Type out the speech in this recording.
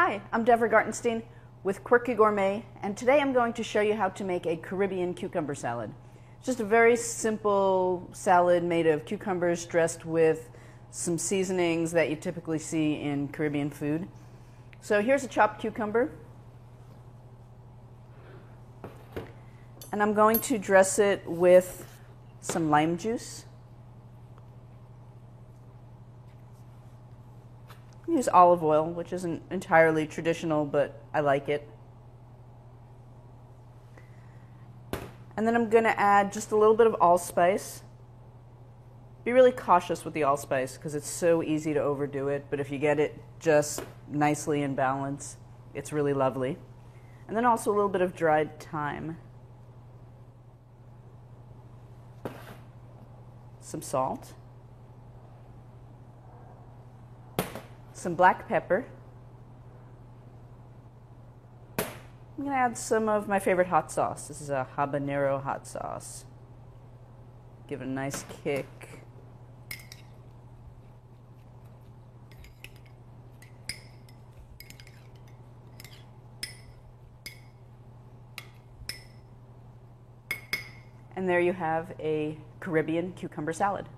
Hi, I'm Deborah Gartenstein with Quirky Gourmet, and today I'm going to show you how to make a Caribbean cucumber salad. It's just a very simple salad made of cucumbers dressed with some seasonings that you typically see in Caribbean food. So here's a chopped cucumber, and I'm going to dress it with some lime juice. Use olive oil, which isn't entirely traditional, but I like it. And then I'm going to add just a little bit of allspice. Be really cautious with the allspice because it's so easy to overdo it, but if you get it just nicely in balance, it's really lovely. And then also a little bit of dried thyme. Some salt. Some black pepper. I'm going to add some of my favorite hot sauce. This is a habanero hot sauce. Give it a nice kick. And there you have a Caribbean cucumber salad.